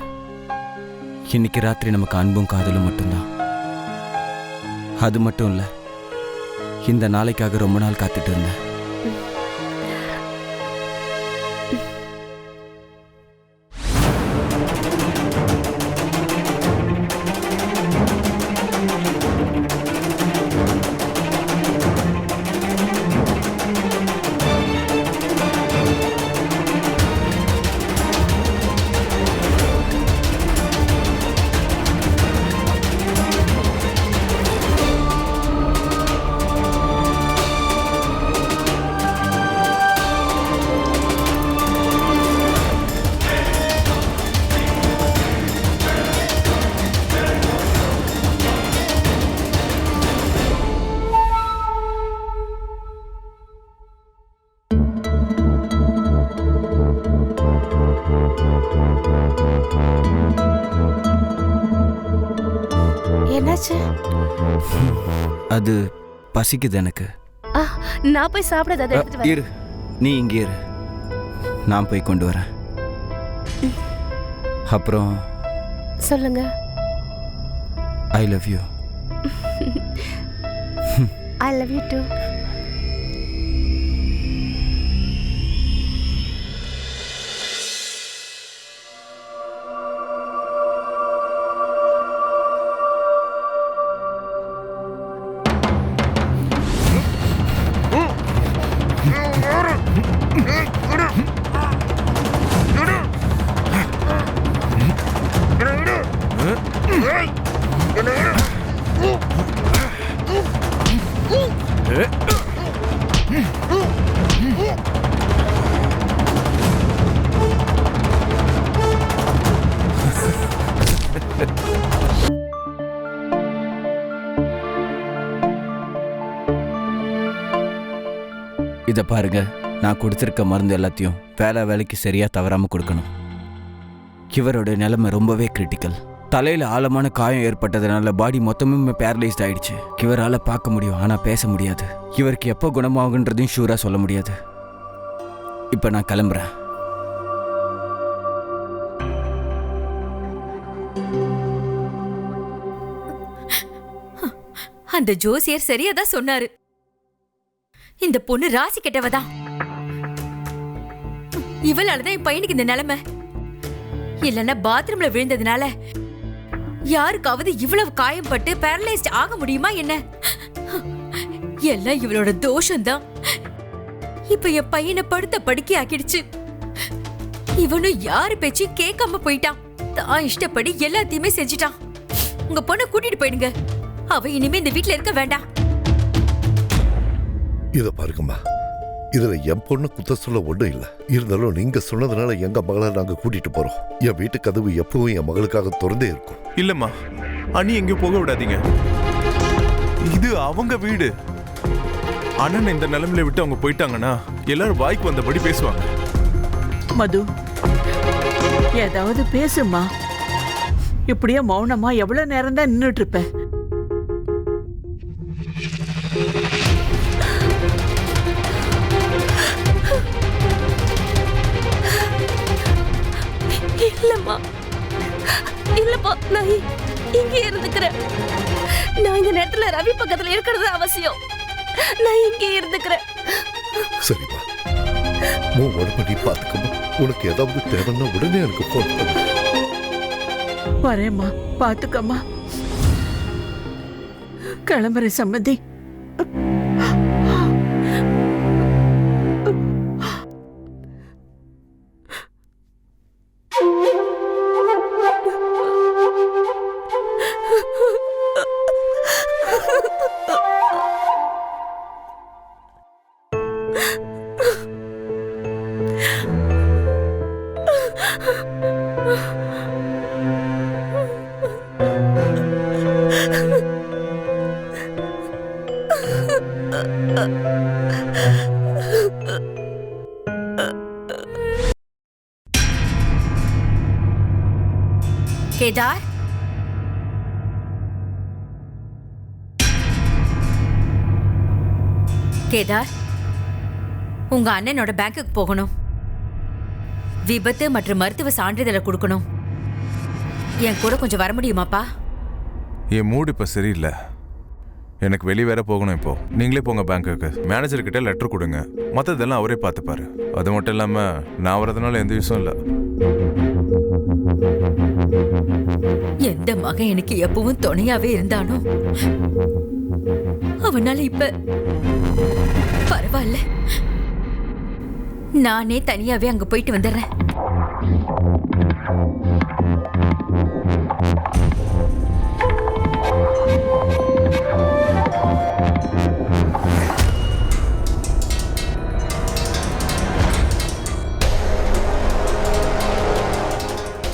C: இன்னைக்கு ராத்திரி நமக்கு அன்பும் காதலும் மட்டும்தான். அது மட்டும் இல்லை, இந்த நாளைக்காக ரொம்ப நாள் காத்துட்டு இருந்தேன்.
D: என்னாச்சு?
C: அது பசிக்குது எனக்கு.
D: நான் போய் சாப்பிடாத, அதை எடுத்துட்டு வரேன்.
C: இரு, நீ இங்கே இரு, நான் போய் கொண்டு வரேன். அப்புறம்
D: சொல்லுங்க.
C: I love you.
D: I love you too.
C: இதை பாருங்க, நான் கொடுத்துருக்க மருந்து எல்லாத்தையும் வேலைக்கு சரியா தவறாம கொடுக்கணும். இவரோட நிலைமை ரொம்பவே கிரிட்டிக்கல். தலையில ஆழமான காயம் ஏற்பட்டதுனால பாடி மொத்தமும் பேரலைஸ்ட் ஆயிடுச்சு. இவரால் பார்க்க முடியும், ஆனா பேச முடியாது. இவருக்கு எப்போ குணமாகுன்றதையும் ஷூரா சொல்ல முடியாது. இப்ப நான் கிளம்புறேன்.
I: அந்த ஜோசியர் சரியாதான் சொன்னாரு. இந்த பொண்ணு ராசி கெட்டவதான். இவளாலதான் என் பையனுக்கு இந்த நிலைமை. இல்லன்னா பாத்ரூம்ல விழுந்ததுனால யாருக்காவது இவ்வளவு காயம்பட்டு பேரலைஸ்ட் ஆக முடியுமா என்ன? எல்லாம் இவளோட தோஷம்தான். இப்ப என் பையனை படுத்த படுக்கை ஆக்கிடுச்சு. இவனும் யாரு பேச்சு கேட்காம போயிட்டான். தான் இஷ்டப்படி எல்லாத்தையுமே செஞ்சுட்டான். உங்க பொண்ணை கூட்டிட்டு போயிடுங்க. அவ இனிமே இந்த வீட்டுல இருக்க வேண்டாம்.
E: இத பாருங்கம்மா, இதுல என் பொண்ணு குத்த சொல்ல ஒண்ணும் இல்ல. இருந்தாலும் நீங்க சொன்னதுனால எங்க மகளை நாங்க கூட்டிட்டு போறோம். என் வீட்டு கதவு எப்பவும் என் மகளுக்காக திறந்தே இருக்கும்.
B: இல்லம்மா, அண்ணி எங்கேயும் போக விடாதீங்க. இது அவங்க வீடு. அண்ணன் இந்த நிலைமையில விட்டு அவங்க போயிட்டாங்கன்னா எல்லாரும் வாய்க்கு வந்தபடி பேசுவாங்க.
G: மது, ஏதாவது பேசுமா. இப்படியே மௌனமா எவ்வளவு நேரம் தான் நின்றுட்டு இருப்ப?
D: இல்லம்மா, இல்லப்பா, நான் இங்கே இருந்துக்கிறேன். நான் இந்த நேரத்துல ரவி பக்கத்துல இருக்கிறது அவசியம். நான் இங்கே இருந்துக்கிறேன்.
E: சரிப்பா, உன் உடம்பு நீ பாத்துக்கமா. உனக்கு ஏதாவது தேவைன்னா உடனே எனக்கு போன் பண்ணு.
G: வரேம்மா, பாத்துக்கம்மா. கிளம்புறேன் சம்மந்தி.
I: கேதார், கேதார், உங்க அண்ணனோட பேங்குக்கு போகணும். விபத்து மற்றும் மருத்துவ சான்றிதழை கொடுக்கணும். என் கூட கொஞ்சம் வர முடியுமாப்பா?
B: என் மூடு இப்ப சரியில்லை. எனக்கு வெளியே வேற போகணும். இப்போ நீங்களே போங்க பேங்க்குக்கு. மேனேஜர் கிட்ட லெட்டர் கொடுங்க. மற்றதெல்லாம் அவரே பார்த்துப்பாரு. அது மட்டும் இல்லாம நான் வரதுனால எந்த விஷயம் இல்லை.
I: எந்த மகன் எனக்கு எப்பவும் துணையாவே இருந்தானோ அவனால இப்ப பரவாயில்ல. நானே தனியாவே அங்க போயிட்டு வந்துடுறேன்.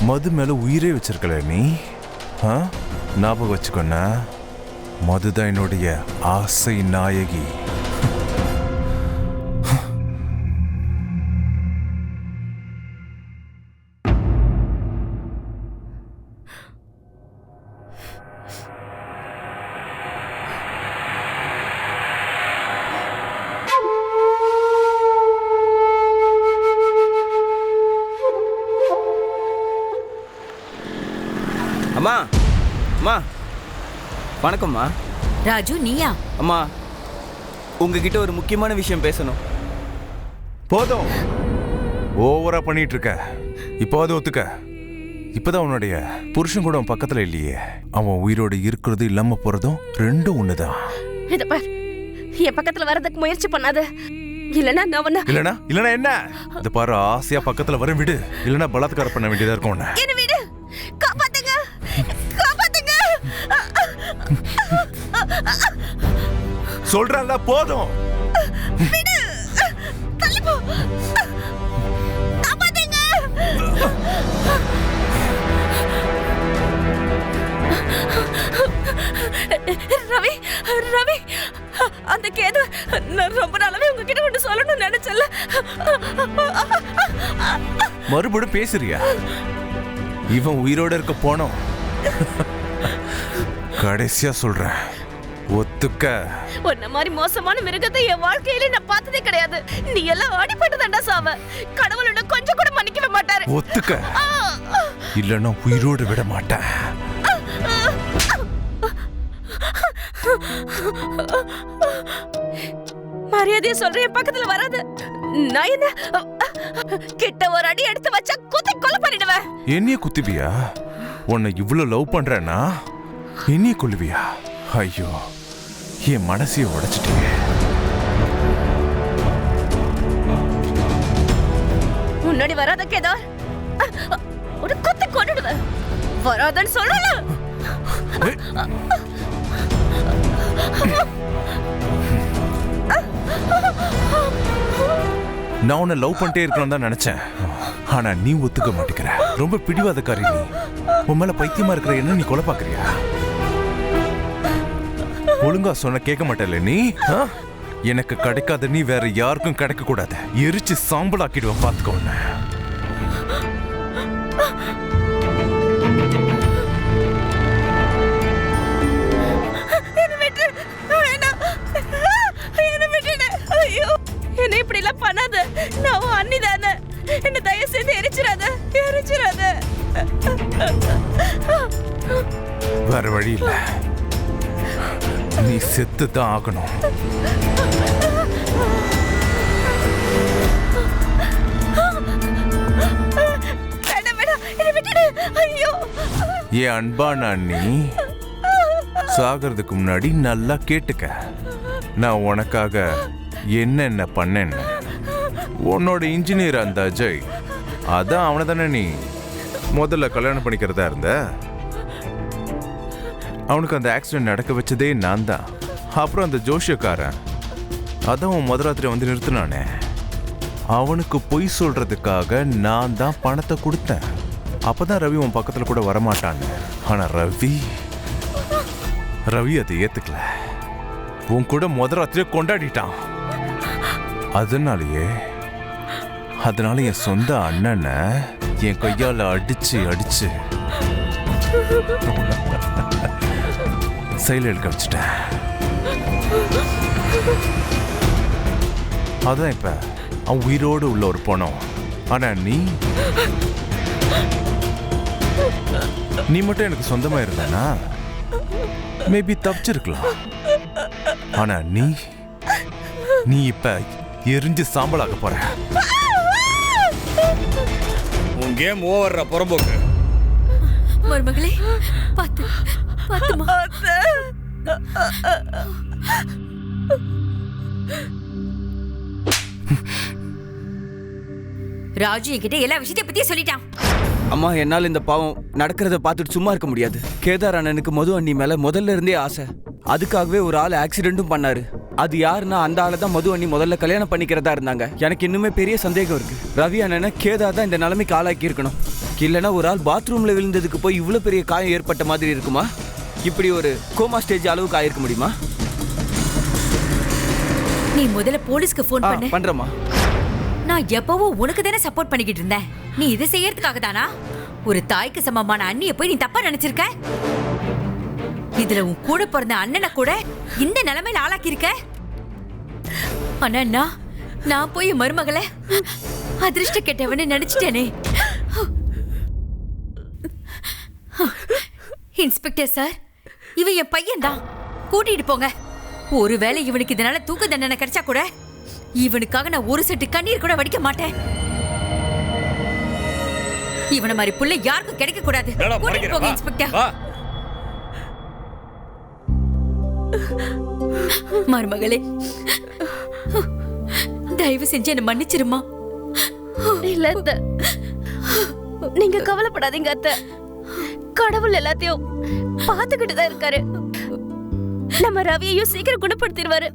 B: மது மேல உயிரே வச்சிருக்கல நீ. ஞாபகம் வச்சுக்கொன்ன, மதுதான் என்னுடைய ஆசை நாயகி.
C: அம்மா அம்மா வணக்கம்மா.
I: ராஜு நீயா?
C: அம்மா உங்ககிட்ட ஒரு முக்கியமான விஷயம் பேசணும்.
B: போதும், ஓவரா பண்ணிட்டு இருக்க. இப்போது ஒத்துக்க. இப்பதான் உன்னுடைய புருஷன் கூட அவன் பக்கத்துல இல்லையே. அவன் உயிரோடு இருக்கிறது இல்லாம போறதும் ரெண்டும் ஒண்ணுதான்.
D: இத பார், என் பக்கத்துல வரதுக்கு முயற்சி பண்ணாத. இல்லனா நான் உன்னை
B: இல்லனா என்ன? இந்த பாரு, ஆசையா பக்கத்துல வர விடு. இல்லனா பலாத்காரம் பண்ண வேண்டியதா இருக்கும் உன்னை.
D: என்ன விடு, காப்பாத்துங்க, காப்பாத்துங்க.
B: சொல்றேன்ல, போதும்.
D: விடு, தள்ளி போ. காப்பாத்துங்க. ரவி, ரவி, அந்த கேது நான் ரொம்ப நாளாவே உங்ககிட்ட ஒன்று சொல்லணும்னு நினைச்சல.
B: மறுபடியும் பேசுறியா? இவன் உயிரோட இருக்க போனோம். கடைசியா சொல்றேன், ஒத்துக்க.
D: உன்ன மாதிரி மோசமான மிருகத்தை என் வாழ்க்கையில நான் பார்த்ததே கிடையாது. நீ எல்லாம் அடிபட்டு தாண்டா சாவ. கடவுளோட கொஞ்சம் கூட மன்னிக்கவே மாட்டாரு.
B: ஒத்துக்க, இல்லன்னா உயிரோடு விட மாட்டேன்.
D: மரியாதையா சொல்றேன், பக்கத்துல வராது. நான் என்ன கிட்ட ஒரு அடி எடுத்து வச்சா குத்தி கொலை பண்ணிடுவேன்.
B: என்னைய குத்துவியா? உன்னை இவ்வளவு லவ் பண்றேன்னா என்னைய கொல்லுவியா? ஐயோ, என் மனசைய உடைச்சிட்டீங்க.
D: முன்னாடி வராத கேதார், ஒரு குத்தி கொன்னுடுவேன். வராதன்னு சொல்லல.
B: நான் உன்னை லவ் பண்ணிட்டே இருக்கணும் தான் நினைச்சேன். ஆனா நீ ஒத்துக்க மாட்டேங்கிற. ரொம்ப பிடிவாதக்காரி நீ. உன் மேல பைத்தியமா இருக்கிற என்ன நீ கொலை பாக்குறியா? ஒழுங்கா சொன்ன கேட்க மாட்டேல நீ. எனக்கு கிடைக்காத நீ வேற யாருக்கும் கிடைக்க கூடாது. எரிச்சு சாம்பல் ஆக்கிடுவேன், பாத்துக்கோ.
D: என்ன இப்படி எல்லாம் பண்ணாத. நான் உன் அண்ணி தானே. என்ன தயவு செய்து எரிச்சிடாத, எரிச்சிடாத.
B: வேற வழி இல்ல, நீ செத்து தான் ஆகணும். என் அன்பான அண்ணி, சாகிறதுக்கு முன்னாடி நல்லா கேட்டுக்க. நான் உனக்காக என்னென்ன பண்ணேன்னு. உன்னோட இன்ஜினியர் அந்த அஜய், அதான் அவனை தானே நீ முதல்ல கல்யாணம் பண்ணிக்கிறதா இருந்த. அவனுக்கு அந்த ஆக்சிடென்ட் நடக்க வச்சதே நான் தான். அப்புறம் அந்த ஜோஷியக்காரன், அதான் உன் முதராத்திரி வந்து நிறுத்தினானே, அவனுக்கு பொய் சொல்றதுக்காக நான் தான் பணத்தை கொடுத்தேன். அப்பதான் ரவி உன் பக்கத்துல கூட வரமாட்டான்னு. ஆனா ரவி அதை ஏத்துக்கல. உன் கூட முதராத்திரியை கொண்டாடிட்டான். அதனால என் சொந்த அண்ணனை என் கையால அடிச்சு அடிச்சு செயல் எடுக்க வச்சுட்டேன். அதான் இப்ப அவன் உயிரோடு உள்ள ஒரு பணம். ஆனா நீ மட்டும் எனக்கு சொந்தமா இருந்தானா மேபி தப்பிச்சிருக்கலாம். ஆனா நீ இப்ப எரிஞ்சு சாம்பலாக போற.
F: உன் கேம் ஓவர்ற புறம்போக்கு.
I: மருமகளே, பாத்து பாத்துமா. ராஜு என்கிட்ட எல்லா விஷயத்தையும் பத்தி சொல்லிட்டான்.
C: அம்மா, என்னால் இந்த பாவம் நடக்கிறத பார்த்துட்டு சும்மா இருக்க முடியாது. கேதார் அண்ணனுக்கு மது அண்ணி மேல முதல்ல இருந்தே ஆசை. அதுக்காகவே ஒரு ஆள் ஆக்சிடென்ட்டும் பண்ணாரு. அது யாருன்னா அந்த ஆளை தான் மது அண்ணி முதல்ல கல்யாணம் பண்ணிக்கிறதா இருந்தாங்க. எனக்கு இன்னுமே பெரிய சந்தேகம் இருக்கு. ரவி அண்ணனை கேதார் தான் இந்த நிலைமைக்கு ஆளாக்கி இருக்கணும். இல்லைன்னா ஒரு ஆள் பாத்ரூம்ல விழுந்ததுக்கு போய் இவ்வளவு பெரிய காயம் ஏற்பட்ட மாதிரி இருக்குமா? இப்படி ஒரு கோமா ஸ்டேஜ் அளவுக்கு ஆயிருக்க முடியுமா?
I: நீ முதல்ல போலீஸ்க்கு போன் பண்ணு.
C: பண்றமா.
I: நான் எப்பவும் உனக்கு தானே சப்போர்ட் பண்ணிக்கிட்டு இருந்தேன். நீ இதை செய்யறதுக்காக தானா? ஒரு தாய்க்கு சமமான அண்ணிய போய் நீ தப்பா நினைச்சிருக்க. இதுல உன் கூட பிறந்த அண்ணனை கூட இந்த நிலைமையில ஆளாக்கி இருக்க. அண்ணா, நான் போய் மருமகளை அதிர்ஷ்ட கெட்டவன்னு நினைச்சிட்டேனே. இன்ஸ்பெக்டர் சார், இவன் என் பையன் தான். கூட்டிட்டு போங்க. ஒருவேளை இவனுக்கு இதனால தூக்கு தண்டனை கிடைச்சா கூட இவனுக்காக நான் ஒரு செட்டு கண்ணீர் கூட வடிக்க மாட்டேன். இவனை மாதிரி புள்ள யாருக்கும் கிடைக்க கூடாது. கூட்டிட்டு போங்க இன்ஸ்பெக்டர். மருமகளே, தயவு செஞ்சு என்ன மன்னிச்சிருமா.
D: இல்ல அத்தை, நீங்க கவலைப்படாதீங்க அத்தை. கடவுள் எல்லாத்தையும் பார்த்துக்கிட்டு தான் இருக்காரு. நம்ம ரவியையும் சீக்கிரம் குணப்படுத்திடுவாரு.